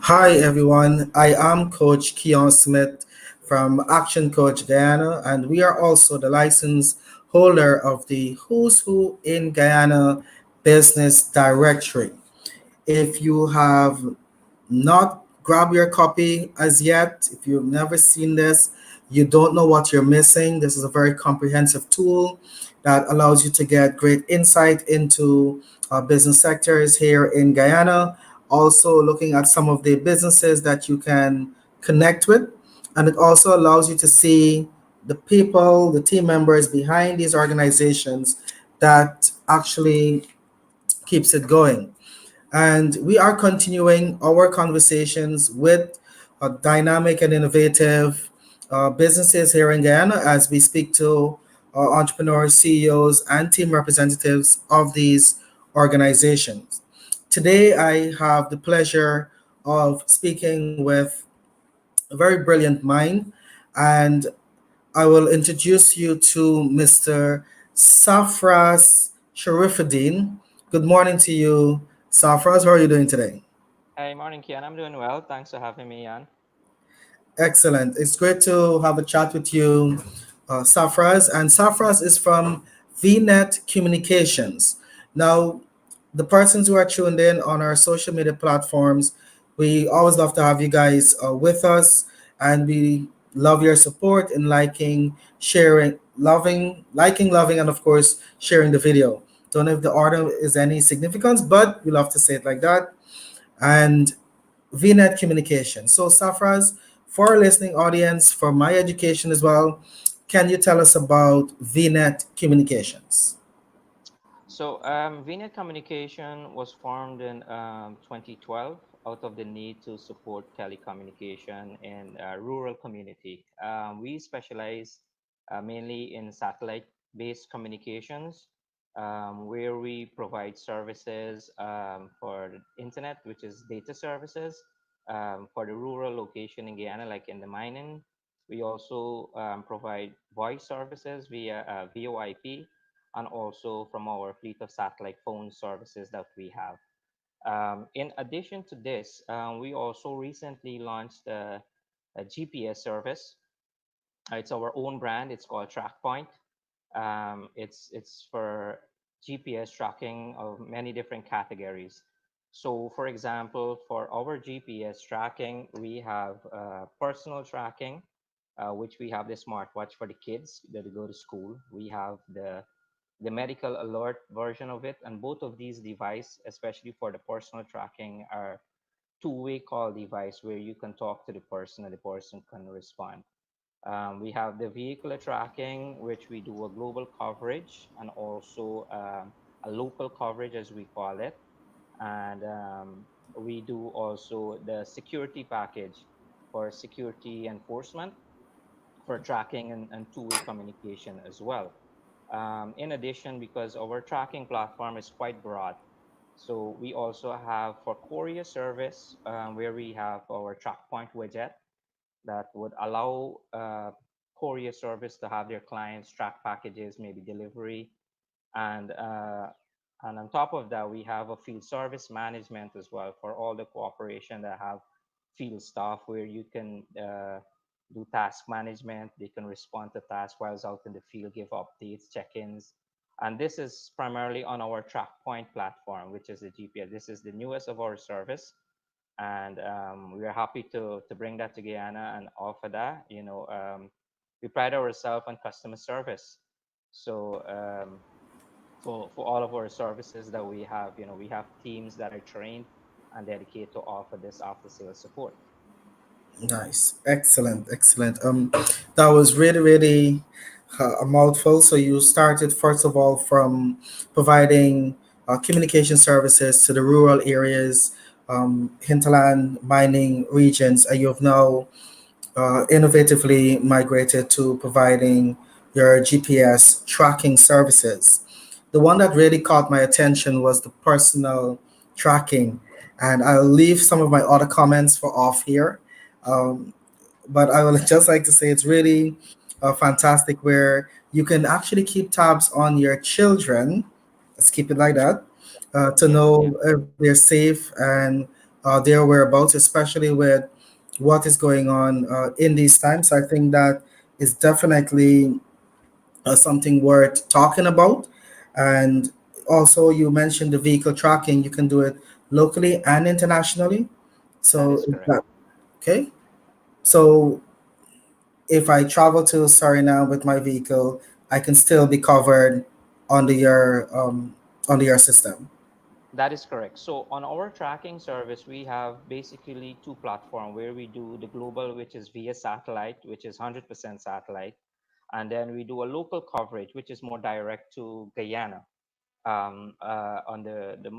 Hi everyone, I am Coach Keon Smith from Action Coach Guyana, and we are also the license holder of the Who's Who in Guyana Business Directory. If you have not grabbed your copy as yet, if you've never seen this, you don't know what you're missing. This is a very comprehensive tool that allows you to get great insight into business sectors here in Guyana. Also, looking at some of the businesses that you can connect with, and it also allows you to see the people, the team members behind these organizations that actually keeps it going. And we are continuing our conversations with dynamic and innovative businesses here in Guyana as we speak to entrepreneurs, CEOs, and team representatives of these organizations. Today, I have the pleasure of speaking with a very brilliant mind, and I will introduce you to Mr. Safras Sharifuddin. Good morning to you, Safras. How are you doing today? Hey, morning, Kian. I'm doing well. Thanks for having me on. Excellent. It's great to have a chat with you, Safras. And Safras is from VNet Communications. Now, the persons who are tuned in on our social media platforms, we always love to have you guys with us, and we love your support in liking, sharing, loving, and of course, sharing the video. Don't know if the order is any significance, but we love to say it like that. And VNet Communications. So, Safras, for our listening audience, for my education as well, can you tell us about VNet Communications? VNet Communication was formed in 2012 out of the need to support telecommunication in rural community. We specialize mainly in satellite-based communications, where we provide services for the internet, which is data services, for the rural location in Guyana, like in the mining. We also provide voice services via VoIP, and also from our fleet of satellite phone services that we have. In addition to this, we also recently launched a GPS service. It's our own brand. It's called TrackPoint. It's for GPS tracking of many different categories. So, for example, for our GPS tracking, we have personal tracking, which we have the smartwatch for the kids that go to school. We have the medical alert version of it, and both of these devices, especially for the personal tracking, are two-way call device where you can talk to the person and the person can respond. We have the vehicular tracking, which we do a global coverage and also a local coverage, as we call it. And we do also the security package for security enforcement, for tracking and two-way communication as well. In addition, because our tracking platform is quite broad, so we also have for courier service, where we have our TrackPoint widget that would allow courier service to have their clients track packages, maybe delivery, and and on top of that, we have a field service management as well for all the cooperation that have field staff, where you can do task management. They can respond to tasks while out in the field, give updates, check-ins, and this is primarily on our TrackPoint platform, which is the GPS. This is the newest of our service, and we are happy to bring that to Guyana and offer that. We pride ourselves on customer service, so for all of our services that we have, we have teams that are trained and dedicated to offer this after sales support. Nice. Excellent. Excellent. That was really a mouthful. So you started first of all from providing communication services to the rural areas, hinterland mining regions, and you've now innovatively migrated to providing your GPS tracking services. The one that really caught my attention was the personal tracking, and I'll leave some of my other comments for off here. Um, but I would just like to say it's really fantastic where you can actually keep tabs on your children. Let's keep it like that. to Yeah, yeah, know if they're safe and their whereabouts, especially with what is going on in these times. I think that is definitely something worth talking about. And also, you mentioned the vehicle tracking. You can do it locally and internationally. that So, is is correct. that okay? So, if I travel to Suriname with my vehicle, I can still be covered under your system. That is correct. So on our tracking service, we have basically two platforms where we do the global, which is via satellite, which is 100% satellite, and then we do a local coverage, which is more direct to Guyana, on the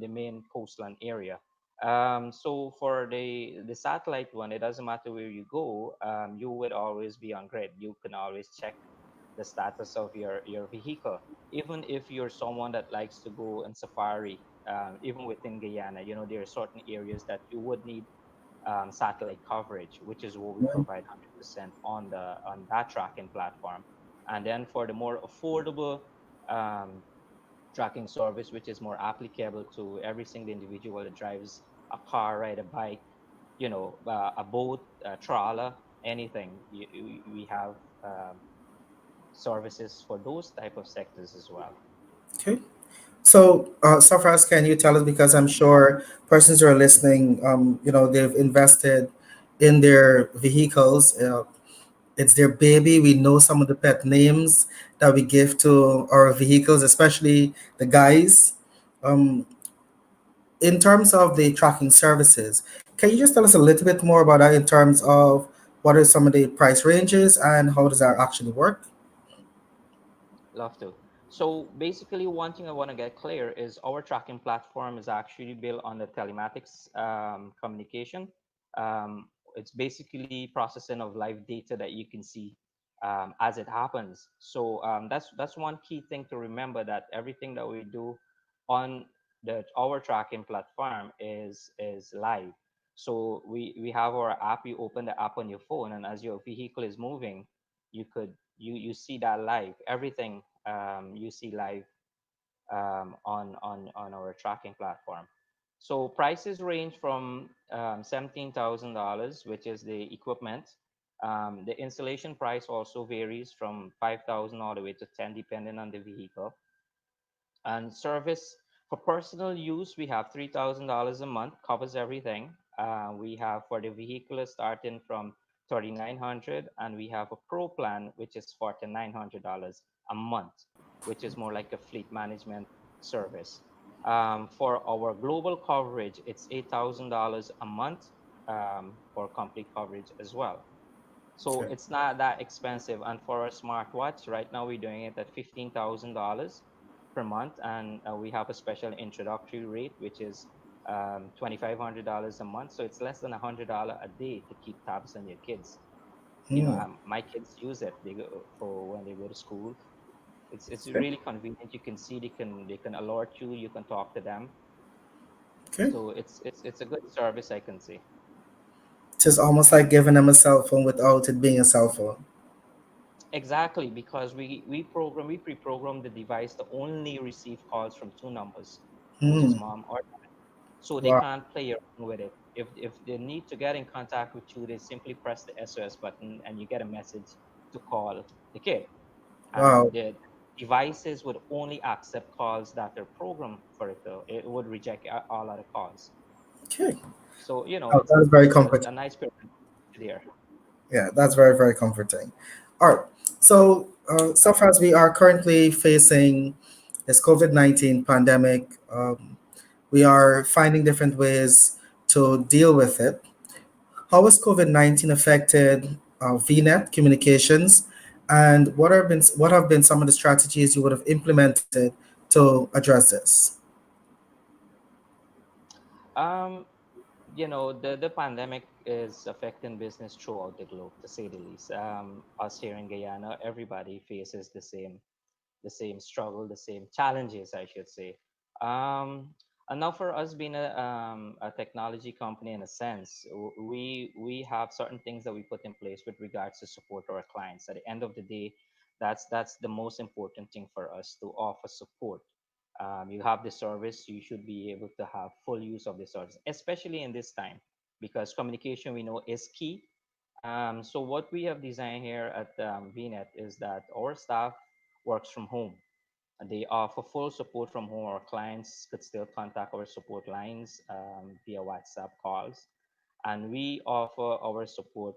main coastline area. So for the satellite one, it doesn't matter where you go. You would always be on grid. You can always check the status of your vehicle, even if you're someone that likes to go in safari. Even within Guyana, there are certain areas that you would need satellite coverage, which is what we provide 100% on that tracking platform. And then for the more affordable um, tracking service, which is more applicable to every single individual that drives a car, ride a bike, a boat, a trawler, anything. We have services for those type of sectors as well. Okay. So, Safras, can you tell us, because I'm sure persons who are listening, they've invested in their vehicles. It's their baby. We know some of the pet names that we give to our vehicles, especially the guys. Um, in terms of the tracking services, can you just tell us a little bit more about that in terms of what are some of the price ranges and how does that actually work? Love to. So basically, one thing I want to get clear is our tracking platform is actually built on the telematics communication. It's basically processing of live data that you can see as it happens. So that's one key thing to remember, that everything that we do on our tracking platform is live. So we have our app. You open the app on your phone, and as your vehicle is moving, you see that live. Everything you see live on our tracking platform. So prices range from $17,000, which is the equipment. The installation price also varies from 5,000 all the way to 10, depending on the vehicle. And service for personal use, we have $3,000 a month, covers everything. We have for the vehicle starting from 3,900, and we have a pro plan which is $4,900 a month, which is more like a fleet management service. For our global coverage, it's $8,000 a month for complete coverage as well. So Okay. it's not that expensive. And for a smartwatch, right now we're doing it at $15,000 per month, and we have a special introductory rate, which is $2,500 a month. So it's less than $100 a day to keep tabs on your kids. Hmm. My kids use it. They go for when they go to school. It's Okay. really convenient. You can see they can alert you. You can talk to them. Okay. So it's a good service, I can say. Just almost like giving them a cell phone without it being a cell phone. Exactly, because we pre-program the device to only receive calls from two numbers, which is Hmm. mom or so they Wow. can't play around with it. If they need to get in contact with you, they simply press the SOS button and you get a message to call the kid. And Wow. the devices would only accept calls that are programmed for it. Though it would reject all other calls. Okay. So Oh, it's that is it's very it's a, comforting. a nice period there. Yeah, that's very, very comforting. All right. So far as we are currently facing this COVID-19 pandemic, we are finding different ways to deal with it. How has COVID-19 affected VNet Communications, and what have been some of the strategies you would have implemented to address this? Um, the pandemic is affecting business throughout the globe, to say the least. Us here in Guyana, everybody faces the same struggle, the same challenges, I should say. And now for us being a technology company, in a sense, we have certain things that we put in place with regards to support our clients. At the end of the day, that's the most important thing for us, to offer support. You have the service, you should be able to have full use of the service, especially in this time, because communication we know is key. So what we have designed here at VNet is that our staff works from home. They offer full support from home. Our clients could still contact our support lines via WhatsApp calls, and we offer our support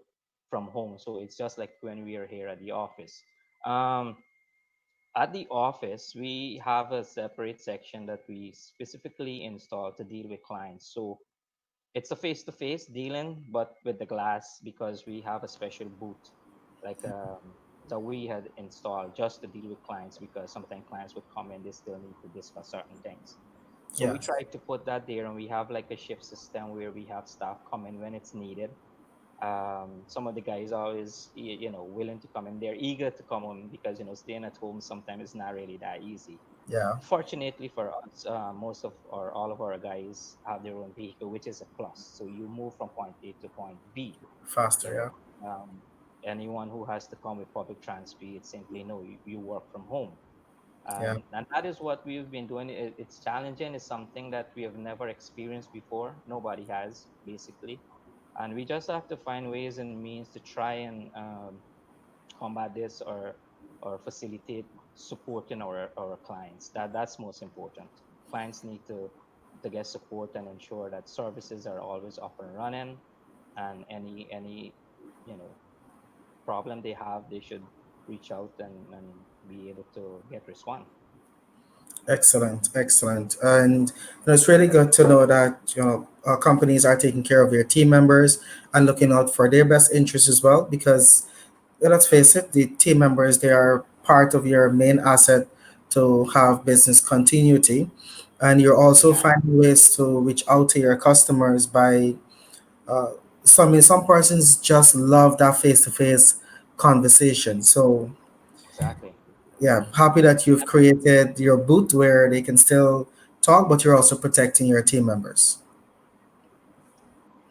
from home. So it's just like when we are here at the office. Um, at the office, we have a separate section that we specifically install to deal with clients. So it's a face-to-face dealing, but with the glass, because we have a special booth, like that we had installed just to deal with clients, because sometimes clients would come in, they still need to discuss certain things. So we Yeah. try to put that there, and we have like a shift system where we have staff come in when it's needed. Some of the guys are always willing to come in, they're eager to come on, because staying at home sometimes is not really that easy. Yeah. Fortunately for us, most of or all of our guys have their own vehicle, which is a plus. So you move from point A to point B. You Faster. know, Yeah. anyone who has to come with public transport, simply no, you work from home. Yeah. And that is what we've been doing. It's challenging. It's something that we have never experienced before. Nobody has, basically, and we just have to find ways and means to try and combat this, or facilitate supporting our clients. That's most important. Clients need to get support and ensure that services are always up and running, and any you know problem they have, they should reach out and be able to get response. Excellent, excellent. And it's really good to know that companies are taking care of their team members and looking out for their best interests as well. Because let's face it, the team members, they are part of your main asset to have business continuity, and you're also Yeah, finding ways to reach out to your customers by uh, some persons just love that face-to-face conversation. So exactly. yeah, happy that you've created your booth where they can still talk, but you're also protecting your team members.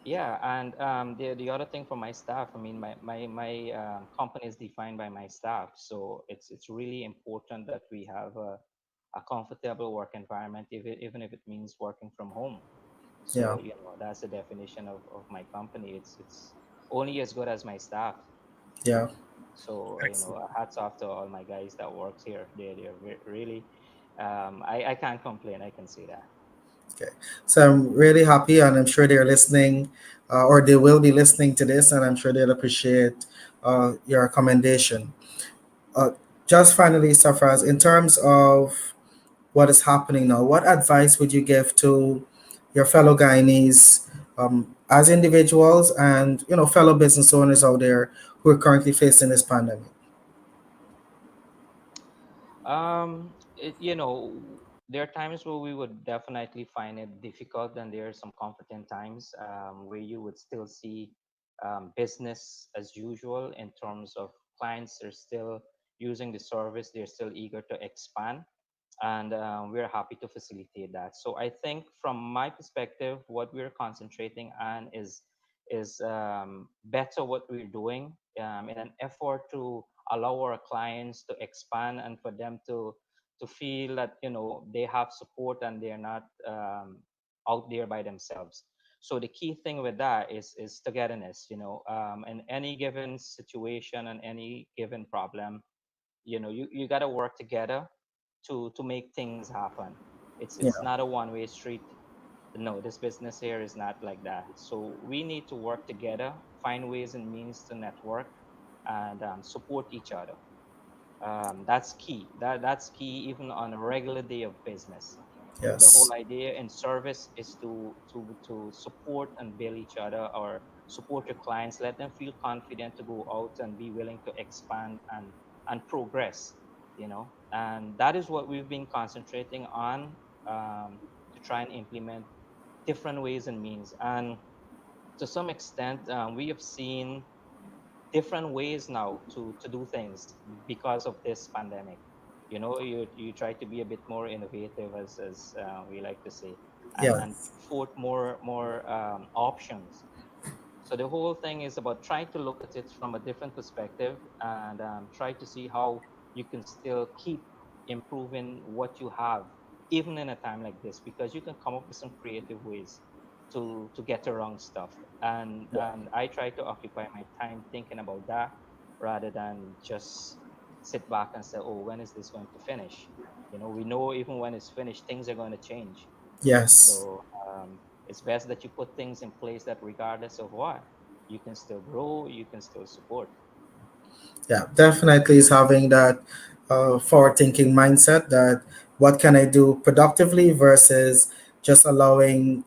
Yeah, and the other thing for my staff, I mean, my company is defined by my staff, so it's really important that we have a comfortable work environment, even if it means working from home. Yeah, So that's the definition of my company. It's only as good as my staff. yeah. So Excellent. hats off to all my guys that works here. Really, I can't complain. I can say that. Okay. So I'm really happy, and I'm sure they're listening, or they will be listening to this, and I'm sure they'll appreciate your commendation. Uh, just finally, Safraz, in terms of what is happening now, what advice would you give to your fellow Guyanese as individuals and fellow business owners out there who are currently facing this pandemic? There are times where we would definitely find it difficult, and there are some comforting times where you would still see business as usual in terms of clients are still using the service, they're still eager to expand, and we're happy to facilitate that. So I think from my perspective, what we're concentrating on is better what we're doing in an effort to allow our clients to expand, and for them to feel that they have support and they're not out there by themselves. So the key thing with that is togetherness. In any given situation and any given problem, you got to work together to make things happen. It's Yeah. not a one-way street. No, this business here is not like that. So we need to work together, find ways and means to network, and support each other. That's key. That's key even on a regular day of business. The whole Yes. idea in service is to support and build each other, or support your clients, let them feel confident to go out and be willing to expand and progress. And that is what we've been concentrating on, to try and implement different ways and means. And to some extent, we have seen different ways now to do things because of this pandemic. You try to be a bit more innovative, as we like to say, Yeah. and put forth more options. So the whole thing is about trying to look at it from a different perspective, and try to see how you can still keep improving what you have, even in a time like this, because you can come up with some creative ways to get around stuff. And I try to occupy my time thinking about that rather than just sit back and say, oh, when is this going to finish? We know even when it's finished, things are going to change. Yes. So it's best that you put things in place that regardless of what, you can still grow, you can still support. Yeah, definitely is having that forward thinking mindset that what can I do productively versus just allowing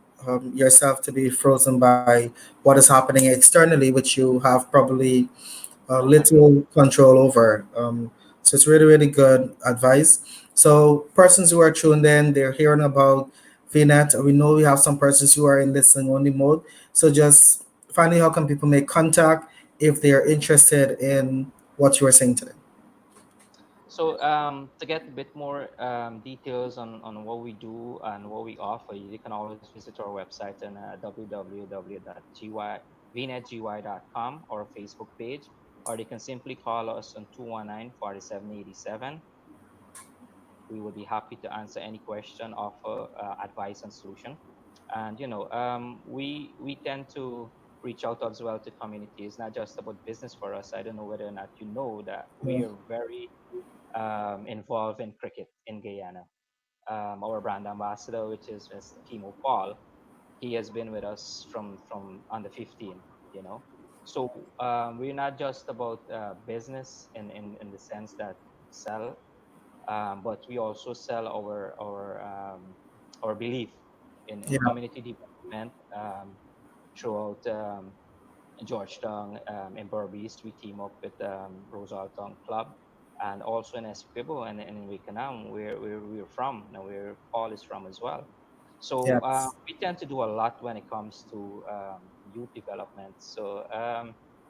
yourself to be frozen by what is happening externally, which you have probably Agree. little control over. So it's really, really good advice. So persons who are tuned in, they're hearing about VNet. We know we have some persons who are in listening only mode. So just finally, how can people make contact if they are interested in what you were saying today? So to get a bit more details on what we do and what we offer, you can always visit our website on www.vnetgy.com or Facebook page, or they can simply call us on 219-4787. We would be happy to answer any question, offer advice and solution. And we tend to reach out as well to communities, not just about business for us. I don't know whether or not you know that we Yeah. are very involved in cricket in Guyana. Our brand ambassador, which is Mr. Kimo Paul, he has been with us from under 15. You know, so we're not just about business in the sense that sell, but we also sell our belief in Yeah. community development throughout Georgetown, in Berbice. We team up with Rosalton Club, and also in Essequibo and in Wikanam, where we're from, now where Paul is from as well. So Yes. we tend to do a lot when it comes to youth development. So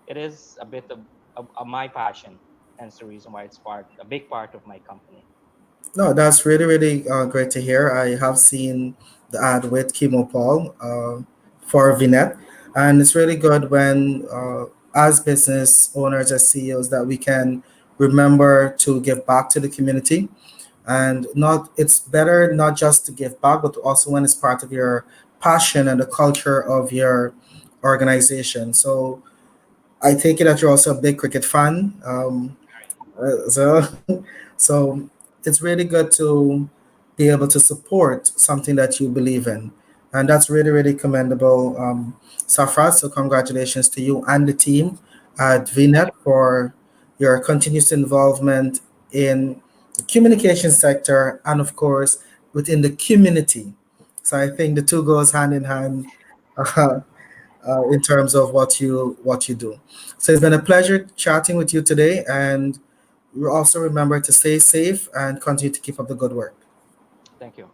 it is a bit of my passion, hence the reason why it's a big part of my company. No, that's really, really great to hear. I have seen the ad with Kimo Paul for Vinet, and it's really good when, as business owners, as CEOs, that we can remember to give back to the community. And not, it's better not just to give back, but also when it's part of your passion and the culture of your organization. So I take it that you're also a big cricket fan. So, so it's really good to be able to support something that you believe in, and that's really, really commendable, Safra. So congratulations to you and the team at Thank VNet you. for your continuous involvement in the communication sector and, of course, within the community. So I think the two goes hand in hand. Uh, in terms of what you do. So it's been a pleasure chatting with you today, and we also remember to stay safe and continue to keep up the good work. Thank you.